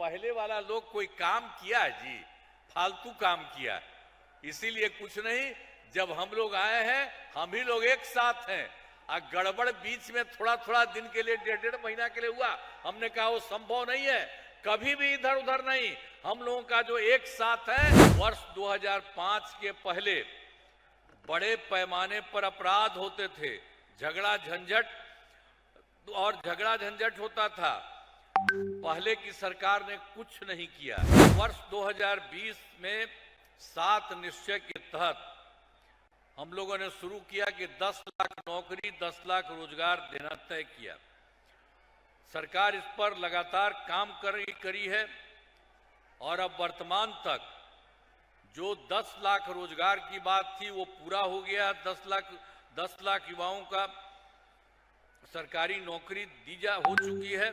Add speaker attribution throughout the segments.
Speaker 1: पहले वाला लोग कोई काम किया जी, फालतू काम किया, इसीलिए कुछ नहीं। जब हम लोग आए हैं, हम ही लोग एक साथ हैं। गड़बड़ बीच में थोड़ा थोड़ा दिन के लिए, 1.5 महीना के लिए हुआ, हमने कहा वो संभव नहीं है, कभी भी इधर उधर नहीं। हम लोगों का जो एक साथ है, वर्ष 2005 के पहले बड़े पैमाने पर अपराध होते थे, झगड़ा झंझट होता था। पहले की सरकार ने कुछ नहीं किया। वर्ष 2020 में 7 निश्चय के तहत हम लोगों ने शुरू किया कि 10 लाख नौकरी, 10 लाख रोजगार देना तय किया। सरकार इस पर लगातार काम करी है और अब वर्तमान तक जो 10 लाख रोजगार की बात थी वो पूरा हो गया। 10 लाख युवाओं का सरकारी नौकरी हो चुकी है।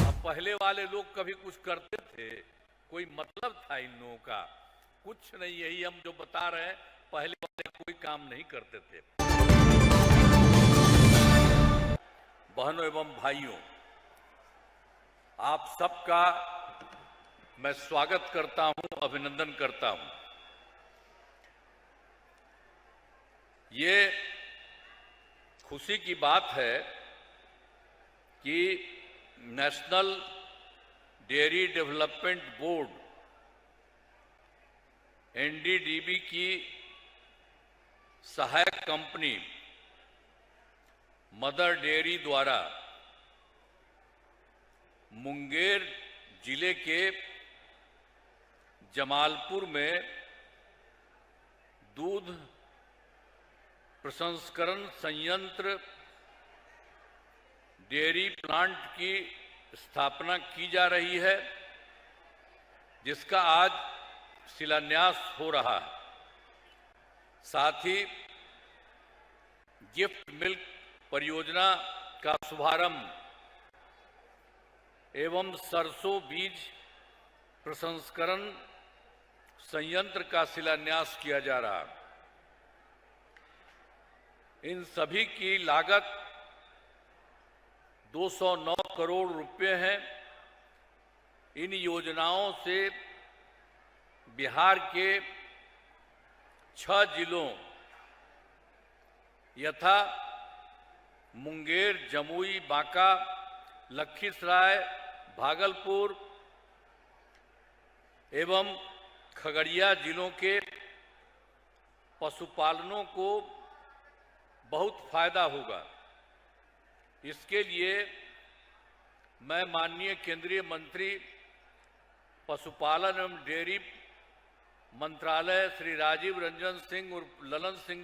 Speaker 1: अब पहले वाले लोग कभी कुछ करते थे, कोई मतलब था इन लोगों का? कुछ नहीं। यही हम जो बता रहे हैं, पहले वाले कोई काम नहीं करते थे। बहनों एवं भाइयों, आप सबका मैं स्वागत करता हूं, अभिनंदन करता हूं। ये खुशी की बात है कि national dairy development board NDDB की सहायक कंपनी मदर डेयरी द्वारा मुंगेर जिले के जमालपुर में दूध प्रसंस्करण संयंत्र डेयरी प्लांट की स्थापना की जा रही है, जिसका आज शिलान्यास हो रहा है। साथ ही गिफ्ट मिल्क परियोजना का शुभारंभ एवं सरसों बीज प्रसंस्करण संयंत्र का शिलान्यास किया जा रहा है। इन सभी की लागत 209 करोड़ रुपए है। इन योजनाओं से बिहार के 6 जिलों यथा मुंगेर, जमुई, बांका, लखीसराय, भागलपुर एवं खगड़िया जिलों के पशुपालनों को बहुत फायदा होगा। इसके लिए मैं माननीय केंद्रीय मंत्री पशुपालन एवं डेयरी मंत्रालय श्री राजीव रंजन सिंह और ललन सिंह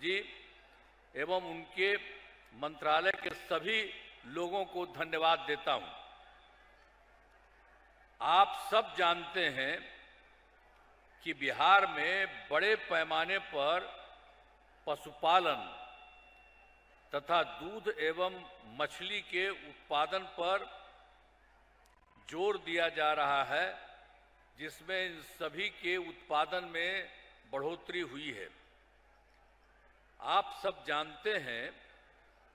Speaker 1: जी एवं उनके मंत्रालय के सभी लोगों को धन्यवाद देता हूं। आप सब जानते हैं कि बिहार में बड़े पैमाने पर पशुपालन तथा दूध एवं मछली के उत्पादन पर जोर दिया जा रहा है, जिसमें इन सभी के उत्पादन में बढ़ोतरी हुई है। आप सब जानते हैं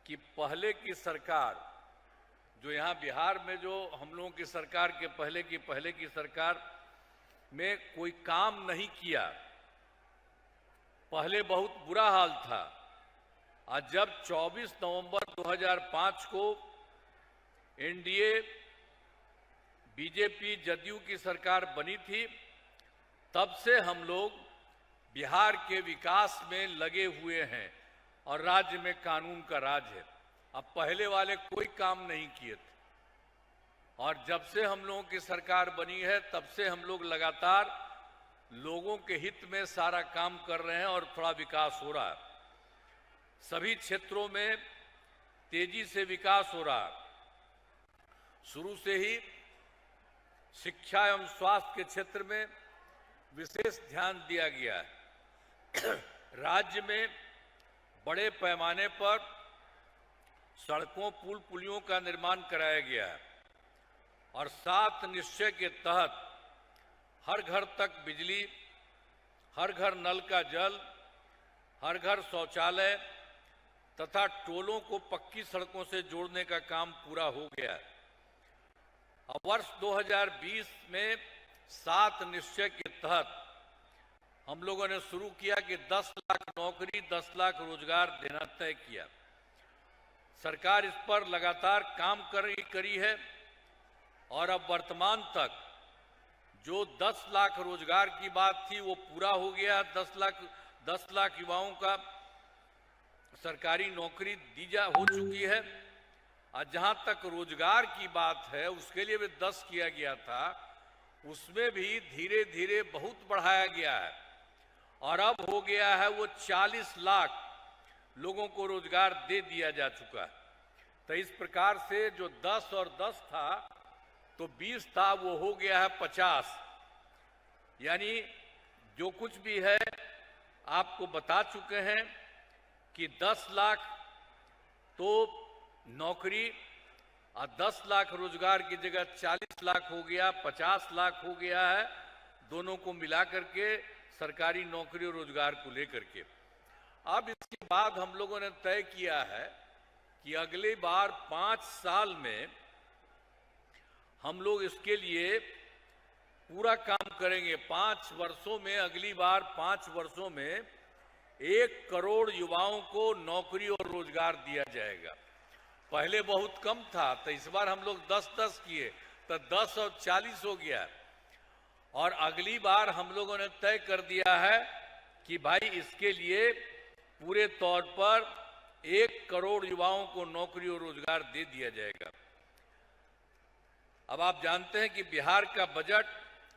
Speaker 1: कि पहले की सरकार, जो यहाँ बिहार में जो हम लोगों की सरकार के पहले की सरकार में कोई काम नहीं किया। पहले बहुत बुरा हाल था। आज जब 24 नवंबर 2005 को एनडीए बीजेपी जदयू की सरकार बनी थी, तब से हम लोग बिहार के विकास में लगे हुए हैं और राज्य में कानून का राज है। अब पहले वाले कोई काम नहीं किए थे और जब से हम लोगों की सरकार बनी है, तब से हम लोग लगातार लोगों के हित में सारा काम कर रहे हैं और थोड़ा विकास हो रहा है। सभी क्षेत्रों में तेजी से विकास हो रहा है। शुरू से ही शिक्षा एवं स्वास्थ्य के क्षेत्र में विशेष ध्यान दिया गया है। राज्य में बड़े पैमाने पर सड़कों, पुल, पुलियों का निर्माण कराया गया है और 7 निश्चय के तहत हर घर तक बिजली, हर घर नल का जल, हर घर शौचालय तथा टोलों को पक्की सड़कों से जोड़ने का काम पूरा हो गया है। वर्ष 2020 में 7 निश्चय के तहत हम लोगों ने शुरू किया कि 10 लाख नौकरी, 10 लाख रोजगार देना तय किया। सरकार इस पर लगातार काम करी है और अब वर्तमान तक जो 10 लाख रोजगार की बात थी वो पूरा हो गया। 10 लाख युवाओं का सरकारी नौकरी हो चुकी है। और जहां तक रोजगार की बात है उसके लिए भी 10 किया गया था, उसमें भी धीरे धीरे बहुत बढ़ाया गया है और अब हो गया है वो 40 लाख लोगों को रोजगार दे दिया जा चुका है। तो इस प्रकार से जो 10 और 10 था तो 20 था, वो हो गया है 50। यानी जो कुछ भी है आपको बता चुके हैं कि 10 लाख तो नौकरी और 10 लाख रोजगार की जगह 40 लाख हो गया, 50 लाख हो गया है, दोनों को मिला करके सरकारी नौकरी और रोजगार को लेकर के। अब इसके बाद हम लोगों ने तय किया है कि अगली बार 5 साल में हम लोग इसके लिए पूरा काम करेंगे। 5 वर्षों में, अगली बार 5 वर्षों में 1 करोड़ युवाओं को नौकरी और रोजगार दिया जाएगा। पहले बहुत कम था, तो इस बार हम लोग 10-10 किए तो 10 और 40 हो गया। और अगली बार हम लोगों ने तय कर दिया है कि भाई इसके लिए पूरे तौर पर 1 करोड़ युवाओं को नौकरी और रोजगार दे दिया जाएगा। अब आप जानते हैं कि बिहार का बजट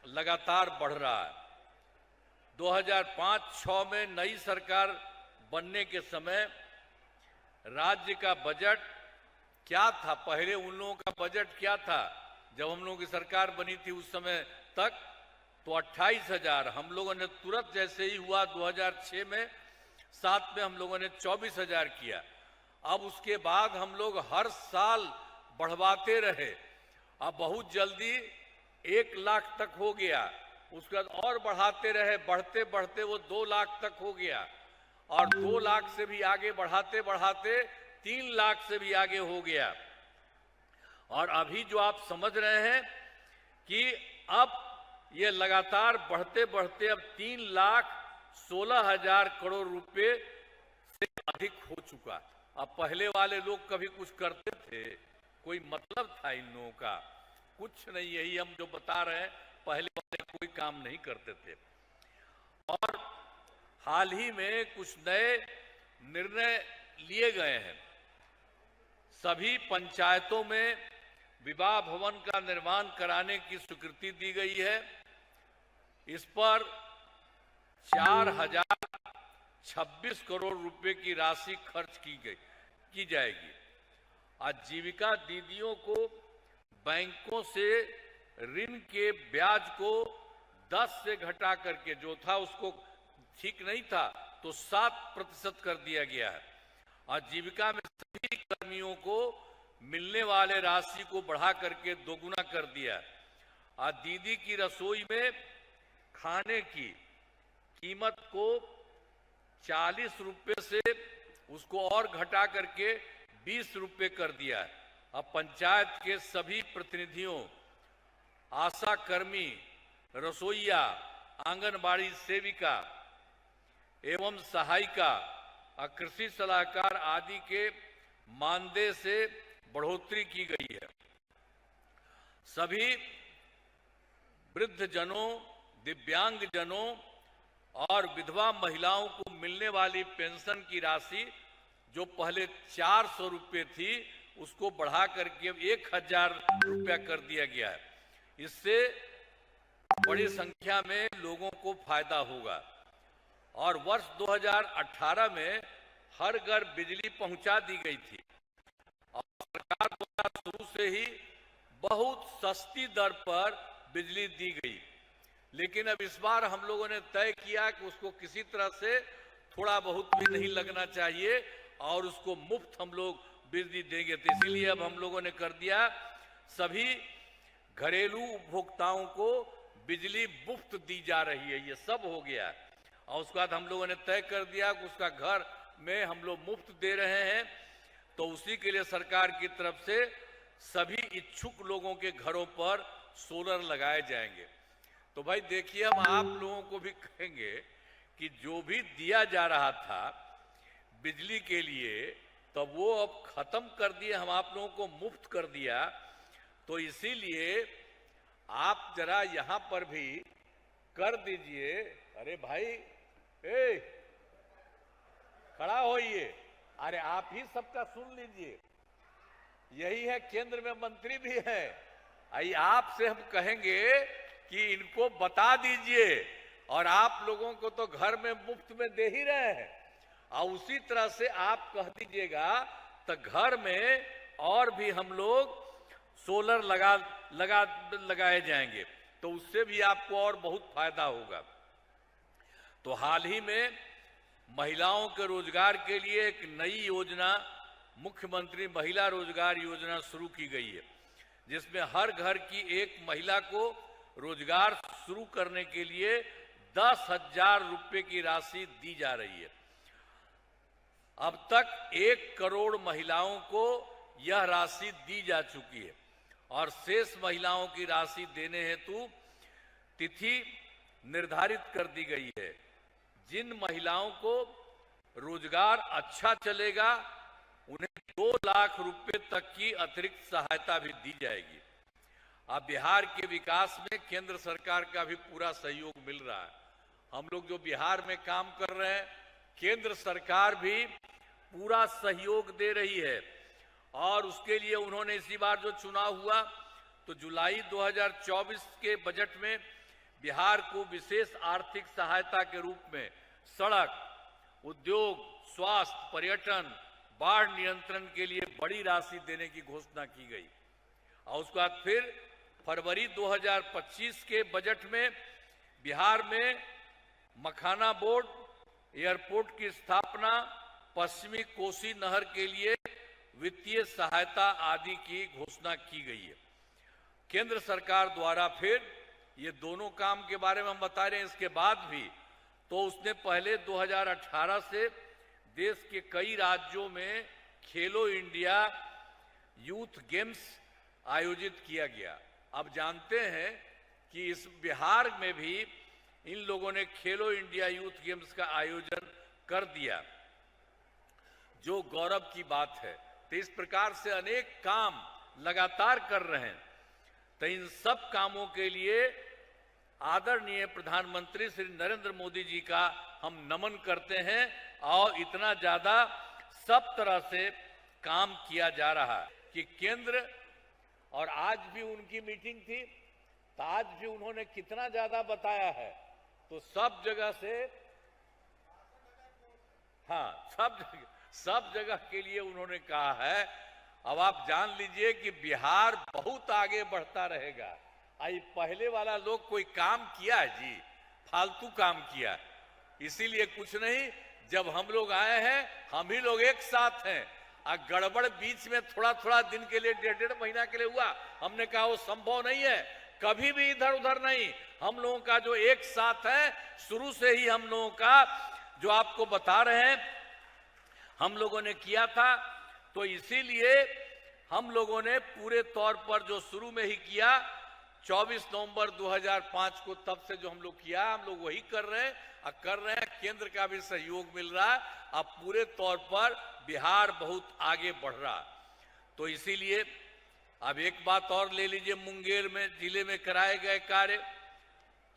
Speaker 1: लगातार बढ़ रहा है। 2005-06 में नई सरकार बनने के समय राज्य का बजट क्या था? पहले उन लोगों का बजट क्या था जब हम लोगों की सरकार बनी थी उस समय तक? तो 28,000। हम लोगों ने तुरंत जैसे ही हुआ 2006 में 7 में हम लोगों ने 24,000 किया। अब उसके बाद हम लोग हर साल बढ़वाते रहे। अब बहुत जल्दी 1 लाख तक हो गया, उसके बाद और बढ़ाते रहे, बढ़ते बढ़ते वो 2 लाख तक हो गया और 2 लाख से भी आगे बढ़ाते बढ़ाते 3 लाख से भी आगे हो गया। और अभी जो आप समझ रहे हैं कि अब ये लगातार बढ़ते बढ़ते अब 3,16,000 करोड़ रुपए से अधिक हो चुका। अब पहले वाले लोग कभी कुछ करते थे? कोई मतलब था इन लोगों का? कुछ नहीं। यही हम जो बता रहे हैं, पहले वाले कोई काम नहीं करते थे। और हाल ही में कुछ नए निर्णय लिए गए हैं। सभी पंचायतों में विवाह भवन का निर्माण कराने की स्वीकृति दी गई है। इस पर 4,026 करोड़ रुपए की राशि खर्च की जाएगी। आजीविका दीदियों को बैंकों से ऋण के ब्याज को 10 से घटा करके, जो था उसको ठीक नहीं था तो 7% कर दिया गया है। आजीविका में सभी कर्मियों को मिलने वाले राशि को बढ़ा करके 2 गुना कर दिया। आज दीदी की रसोई में खाने की कीमत को 40 रुपए से उसको और घटा करके 20 रुपए कर दिया है। अब पंचायत के सभी प्रतिनिधियों, आशा कर्मी, रसोइया, आंगनबाड़ी सेविका एवं सहायिका और कृषि सलाहकार आदि के मानदेय से बढ़ोतरी की गई है। सभी वृद्धजनों, दिव्यांगजनों और विधवा महिलाओं को मिलने वाली पेंशन की राशि जो पहले 400 रुपये थी उसको बढ़ा करके 1,000 रुपया कर दिया गया है। इससे बड़ी संख्या में लोगों को फायदा होगा। और वर्ष 2018 में हर घर बिजली पहुंचा दी गई थी और सरकार द्वारा शुरू से ही बहुत सस्ती दर पर बिजली दी गई। लेकिन अब इस बार हम लोगों ने तय किया कि उसको किसी तरह से थोड़ा बहुत भी नहीं लगना चाहिए और उसको मुफ्त हम लोग बिजली देंगे। तो इसीलिए अब हम लोगों ने कर दिया, सभी घरेलू उपभोक्ताओं को बिजली मुफ्त दी जा रही है। ये सब हो गया और उसके बाद हम लोगों ने तय कर दिया कि उसका घर में हम लोग मुफ्त दे रहे हैं। तो उसी के लिए सरकार की तरफ से सभी इच्छुक लोगों के घरों पर सोलर लगाए जाएंगे। तो भाई देखिए, हम आप लोगों को भी कहेंगे कि जो भी दिया जा रहा था बिजली के लिए, तो वो अब खत्म कर दिए, हम आप लोगों को मुफ्त कर दिया। तो इसीलिए आप जरा यहां पर भी कर दीजिए। अरे भाई, खड़ा होइए। अरे आप ही सबका सुन लीजिए, यही है, केंद्र में मंत्री भी है। आई आपसे हम कहेंगे कि इनको बता दीजिए, और आप लोगों को तो घर में मुफ्त में दे ही रहे हैं, और उसी तरह से आप कह दीजिएगा तो घर में और भी हम लोग सोलर लगाए जाएंगे, तो उससे भी आपको और बहुत फायदा होगा। तो हाल ही में महिलाओं के रोजगार के लिए एक नई योजना, मुख्यमंत्री महिला रोजगार योजना शुरू की गई है, जिसमें हर घर की एक महिला को रोजगार शुरू करने के लिए 10,000 रुपये की राशि दी जा रही है। अब तक 1 करोड़ महिलाओं को यह राशि दी जा चुकी है, और शेष महिलाओं की राशि देने हेतु तिथि निर्धारित कर दी गई है। जिन महिलाओं को रोजगार अच्छा चलेगा उन्हें 2 लाख रुपए तक की अतिरिक्त सहायता भी दी जाएगी। अब बिहार के विकास में केंद्र सरकार का भी पूरा सहयोग मिल रहा है। हम लोग जो बिहार में काम कर रहे हैं, केंद्र सरकार भी पूरा सहयोग दे रही है, और उसके लिए उन्होंने इसी बार जो चुनाव हुआ तो जुलाई 2024 के बजट में बिहार को विशेष आर्थिक सहायता के रूप में सड़क, उद्योग, स्वास्थ्य, पर्यटन, बाढ़ नियंत्रण के लिए बड़ी राशि देने की घोषणा की गई। और उसके बाद फिर फरवरी 2025 के बजट में बिहार में मखाना बोर्ड, एयरपोर्ट की स्थापना, पश्चिमी कोसी नहर के लिए वित्तीय सहायता आदि की घोषणा की गई है। केंद्र सरकार द्वारा फिर ये दोनों काम के बारे में हम बता रहे हैं, इसके बाद भी तो उसने पहले 2018 से देश के कई राज्यों में खेलो इंडिया यूथ गेम्स आयोजित किया गया। अब जानते हैं कि इस बिहार में भी इन लोगों ने खेलो इंडिया यूथ गेम्स का आयोजन कर दिया, जो गौरव की बात है। तो इस प्रकार से अनेक काम लगातार कर रहे हैं। तो इन सब कामों के लिए आदरणीय प्रधानमंत्री श्री नरेंद्र मोदी जी का हम नमन करते हैं, और इतना ज्यादा सब तरह से काम किया जा रहा है कि केंद्र, और आज भी उनकी मीटिंग थी तो आज भी उन्होंने कितना ज्यादा बताया है। तो सब जगह से, हाँ, सब जगह के लिए उन्होंने कहा है। अब आप जान लीजिए कि बिहार बहुत आगे बढ़ता रहेगा। आई पहले वाला लोग कोई काम किया है जी, फालतू काम किया, इसीलिए कुछ नहीं। जब हम लोग आए हैं, हम ही लोग एक साथ हैं, और गड़बड़ बीच में थोड़ा थोड़ा दिन के लिए, 1.5 महीना के लिए हुआ, हमने कहा वो संभव नहीं है, कभी भी इधर उधर नहीं। हम लोगों का जो एक साथ है, शुरू से ही हम लोगों का, जो आपको बता रहे हैं, हम लोगों ने किया था। तो इसीलिए हम लोगों ने पूरे तौर पर जो शुरू में ही किया 24 नवंबर 2005 को, तब से जो हम लोग किया, हम लोग वही कर रहे हैं, और कर रहे हैं। केंद्र का भी सहयोग मिल रहा है। अब पूरे तौर पर बिहार बहुत आगे बढ़ रहा। तो इसीलिए अब एक बात और ले लीजिए, मुंगेर में जिले में कराए गए कार्य,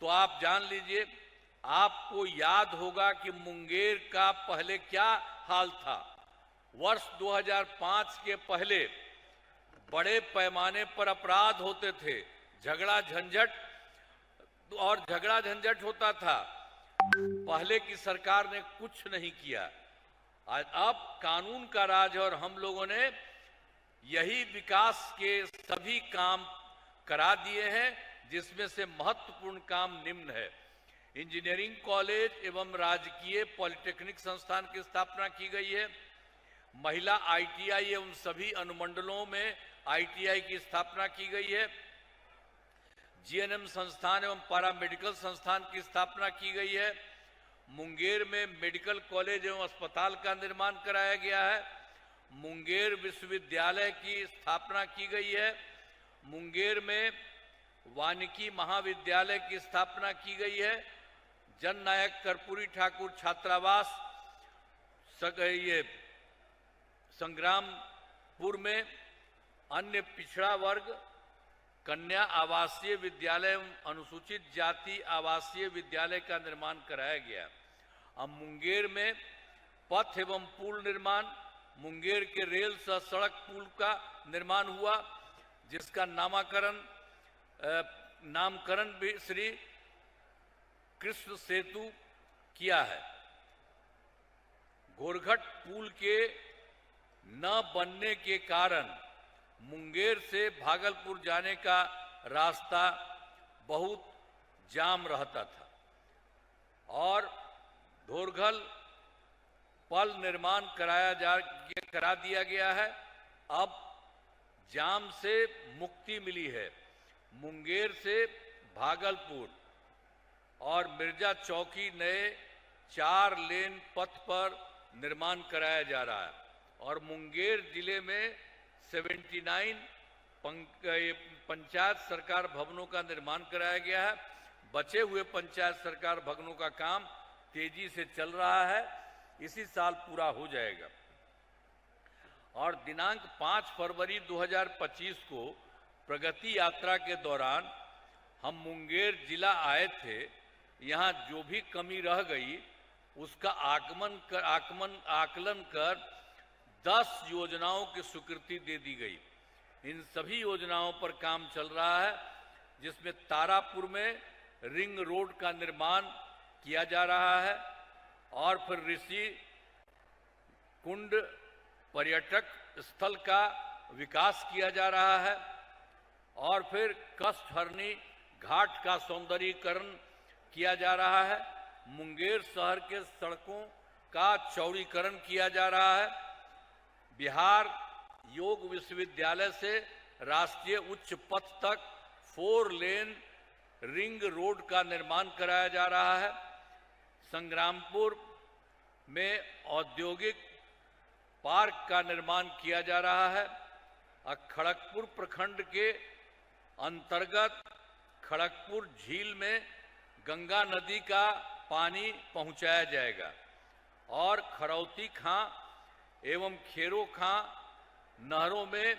Speaker 1: तो आप जान लीजिए, आपको याद होगा कि मुंगेर का पहले क्या हाल था। वर्ष 2005 के पहले बड़े पैमाने पर अपराध होते थे, झगड़ा झंझट होता था। पहले की सरकार ने कुछ नहीं किया। आज अब कानून का राज है, और हम लोगों ने यही विकास के सभी काम करा दिए हैं, जिसमें से महत्वपूर्ण काम निम्न है। इंजीनियरिंग कॉलेज एवं राजकीय पॉलिटेक्निक संस्थान की स्थापना की गई है। महिला ITI एवं सभी अनुमंडलों में ITI की स्थापना की गई है। GNM संस्थान एवं पैरामेडिकल संस्थान की स्थापना की गई है। मुंगेर में मेडिकल कॉलेज एवं अस्पताल का निर्माण कराया गया है। मुंगेर विश्वविद्यालय की स्थापना की गई है। मुंगेर में वानिकी महाविद्यालय की स्थापना की गई है। जननायक कर्पूरी ठाकुर छात्रावास ये संग्रामपुर में अन्य पिछड़ा वर्ग कन्या आवासीय विद्यालय एवं अनुसूचित जाति आवासीय विद्यालय का निर्माण कराया गया। अब मुंगेर में पथ एवं पुल निर्माण, मुंगेर के रेल सह सड़क पुल का निर्माण हुआ, जिसका नामकरण भी श्री कृष्ण सेतु किया है। घोरघट पुल के न बनने के कारण मुंगेर से भागलपुर जाने का रास्ता बहुत जाम रहता था और घोरघल पल निर्माण करा दिया गया है। अब जाम से मुक्ति मिली है। मुंगेर से भागलपुर और मिर्जा चौकी नए 4 लेन पथ पर निर्माण कराया जा रहा है और मुंगेर जिले में 79 पंचायत सरकार भवनों का निर्माण कराया गया है। बचे हुए पंचायत सरकार भवनों का काम तेजी से चल रहा है, इसी साल पूरा हो जाएगा। और दिनांक 5 फरवरी 2025 को प्रगति यात्रा के दौरान हम मुंगेर जिला आए थे। यहाँ जो भी कमी रह गई उसका आकलन कर 10 योजनाओं की स्वीकृति दे दी गई। इन सभी योजनाओं पर काम चल रहा है, जिसमें तारापुर में रिंग रोड का निर्माण किया जा रहा है और फिर ऋषि कुंड पर्यटक स्थल का विकास किया जा रहा है और फिर कष्टहरणी घाट का सौंदर्यीकरण किया जा रहा है। मुंगेर शहर के सड़कों का चौड़ीकरण किया जा रहा है। बिहार योग विश्वविद्यालय से राष्ट्रीय उच्च पथ तक 4 लेन रिंग रोड का निर्माण कराया जा रहा है। संग्रामपुर में औद्योगिक पार्क का निर्माण किया जा रहा है। खड़गपुर प्रखंड के अंतर्गत खड़गपुर झील में गंगा नदी का पानी पहुंचाया जाएगा और खरौती खां एवं खेरो खां नहरों में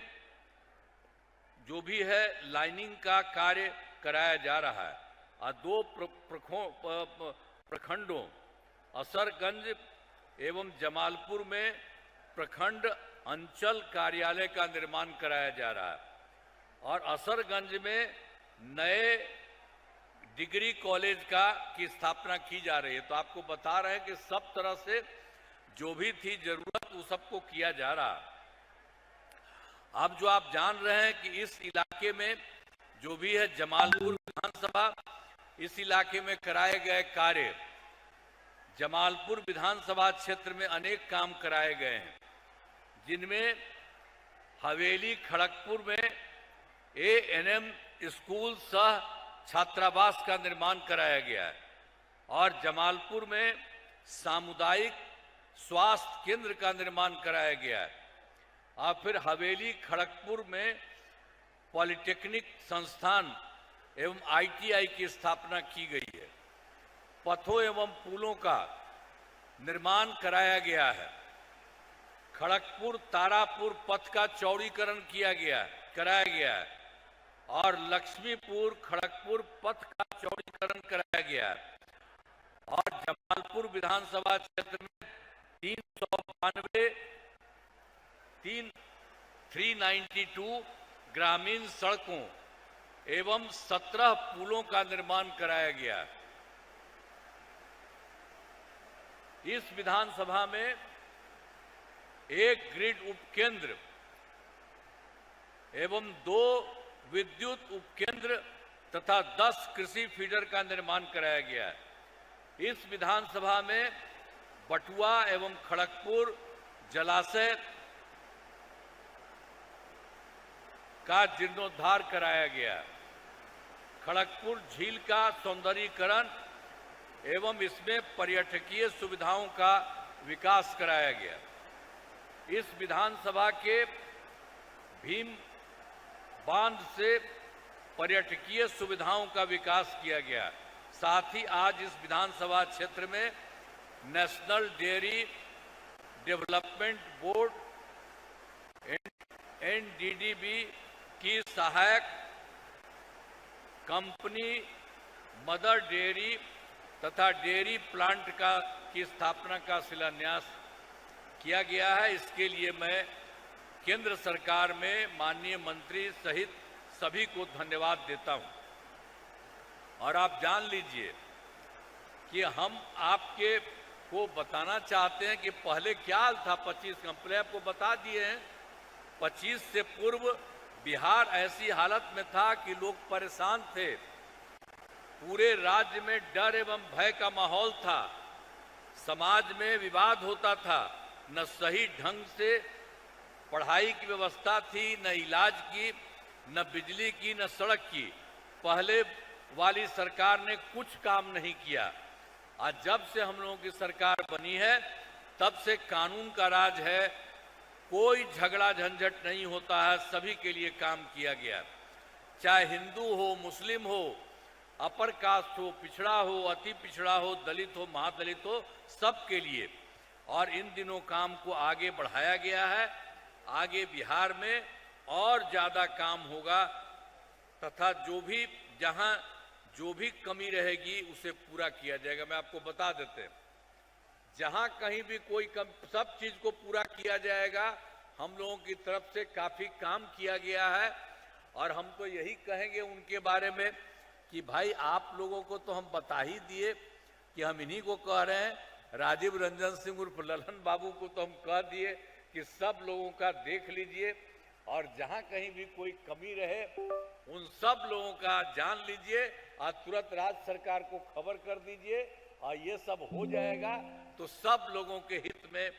Speaker 1: जो भी है लाइनिंग का कार्य कराया जा रहा है। और 2 प्रखंडों असरगंज एवं जमालपुर में प्रखंड अंचल कार्यालय का निर्माण कराया जा रहा है और असरगंज में नए डिग्री कॉलेज की स्थापना की जा रही है। तो आपको बता रहे हैं कि सब तरह से जो भी थी जरूरत वो सबको किया जा रहा है। अब जो आप जान रहे हैं कि इस इलाके में जो भी है जमालपुर विधानसभा, इस इलाके में कराए गए कार्य, जमालपुर विधानसभा क्षेत्र में अनेक काम कराए गए हैं, जिनमें हवेली खड़गपुर में ANM स्कूल सह छात्रावास का निर्माण कराया गया है और जमालपुर में सामुदायिक स्वास्थ्य केंद्र का निर्माण कराया गया है और फिर हवेली खड़गपुर में पॉलिटेक्निक संस्थान एवं ITI की स्थापना की गई है। पथों एवं पुलों का निर्माण कराया गया है। खड़गपुर तारापुर पथ का चौड़ीकरण कराया गया है और लक्ष्मीपुर खड़गपुर पथ का चौड़ीकरण कराया गया है और जमालपुर विधानसभा क्षेत्र में 392 ग्रामीण सड़कों एवं 17 पुलों का निर्माण कराया गया है। इस विधानसभा में 1 ग्रिड उपकेंद्र एवं 2 विद्युत उपकेंद्र तथा 10 कृषि फीडर का निर्माण कराया गया है। इस विधानसभा में बटुआ एवं खड़गपुर जलाशय का जीर्णोद्धार कराया गया। खड़गपुर झील का सौंदर्यीकरण एवं इसमें पर्यटकीय सुविधाओं का विकास कराया गया। इस विधानसभा के भीम बांध से पर्यटकीय सुविधाओं का विकास किया गया। साथ ही आज इस विधानसभा क्षेत्र में national dairy development board NDDB की सहायक कंपनी मदर डेयरी तथा डेयरी प्लांट की स्थापना का शिलान्यास किया गया है। इसके लिए मैं केंद्र सरकार में माननीय मंत्री सहित सभी को धन्यवाद देता हूं। और आप जान लीजिए कि हम आपके को बताना चाहते हैं कि पहले क्या हाल था। 25 कंपनी आपको बता दिए हैं। 25 से पूर्व बिहार ऐसी हालत में था कि लोग परेशान थे, पूरे राज्य में डर एवं भय का माहौल था, समाज में विवाद होता था, न सही ढंग से पढ़ाई की व्यवस्था थी, न इलाज की, न बिजली की, न सड़क की। पहले वाली सरकार ने कुछ काम नहीं किया। आज जब से हम लोगों की सरकार बनी है तब से कानून का राज है, कोई झगड़ा झंझट नहीं होता है, सभी के लिए काम किया गया। चाहे हिंदू हो, मुस्लिम हो, अपर कास्ट हो, पिछड़ा हो, अति पिछड़ा हो, दलित हो, महादलित हो, सबके लिए। और इन दिनों काम को आगे बढ़ाया गया है। आगे बिहार में और ज्यादा काम होगा तथा जहां जो भी कमी रहेगी उसे पूरा किया जाएगा। मैं आपको बता देते हैं, जहां कहीं भी कोई सब चीज को पूरा किया जाएगा। हम लोगों की तरफ से काफी काम किया गया है और हम तो यही कहेंगे उनके बारे में कि भाई आप लोगों को तो हम बता ही दिए कि हम इन्हीं को कह रहे हैं। राजीव रंजन सिंह उर्फ ललन बाबू को तो हम कह दिए कि सब लोगों का देख लीजिए और जहां कहीं भी कोई कमी रहे उन सब लोगों का जान लीजिए और तुरंत राज्य सरकार को खबर कर दीजिए और ये सब हो जाएगा तो सब लोगों के हित में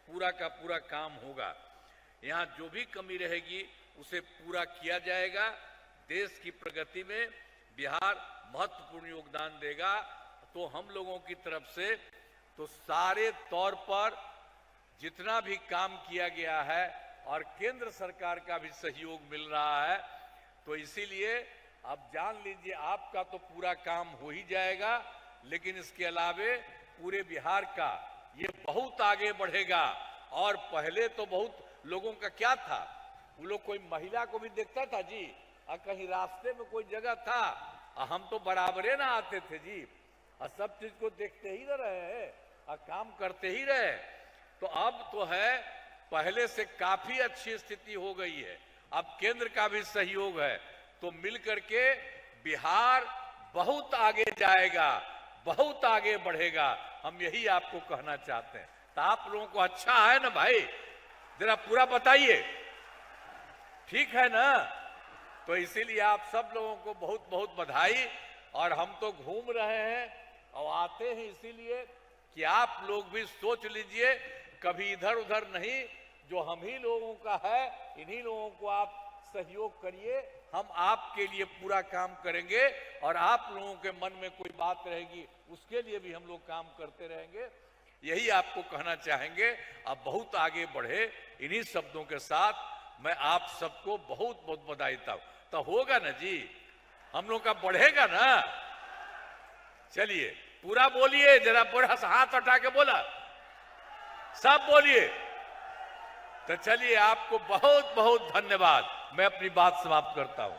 Speaker 1: पूरा का पूरा काम होगा। यहाँ जो भी कमी रहेगी उसे पूरा किया जाएगा। देश की प्रगति में बिहार महत्वपूर्ण योगदान देगा। तो हम लोगों की तरफ से तो सारे तौर पर जितना भी काम किया गया है और केंद्र सरकार का भी सहयोग मिल रहा है, तो इसीलिए अब जान लीजिए आपका तो पूरा काम हो ही जाएगा, लेकिन इसके अलावे पूरे बिहार का ये बहुत आगे बढ़ेगा। और पहले तो बहुत लोगों का क्या था, वो लोग कोई महिला को भी देखता था जी, और कहीं रास्ते में कोई जगह था, हम तो बराबरे ना आते थे जी, और सब चीज को देखते ही रहे हैं और काम करते ही रहे। तो अब तो है, पहले से काफी अच्छी स्थिति हो गई है। अब केंद्र का भी सहयोग है, तो मिलकर के बिहार बहुत आगे जाएगा, बहुत आगे बढ़ेगा। हम यही आपको कहना चाहते हैं। तो आप लोगों को अच्छा है ना भाई, जरा पूरा बताइए, ठीक है ना? तो इसीलिए आप सब लोगों को बहुत बहुत बधाई। और हम तो घूम रहे हैं और आते हैं इसीलिए कि आप लोग भी सोच लीजिए, कभी इधर उधर नहीं, जो हम ही लोगों का है इन्हीं लोगों को आप सहयोग करिए। हम आपके लिए पूरा काम करेंगे और आप लोगों के मन में कोई बात रहेगी उसके लिए भी हम लोग काम करते रहेंगे। यही आपको कहना चाहेंगे। आप बहुत आगे बढ़े। इन्हीं शब्दों के साथ मैं आप सबको बहुत बहुत बधाई देता हूं। तो होगा ना जी, हम लोग का बढ़ेगा ना। चलिए पूरा बोलिए, जरा बड़ा सा हाथ उठा के बोला, सब बोलिए। तो चलिए आपको बहुत बहुत धन्यवाद। मैं अपनी बात समाप्त करता हूं।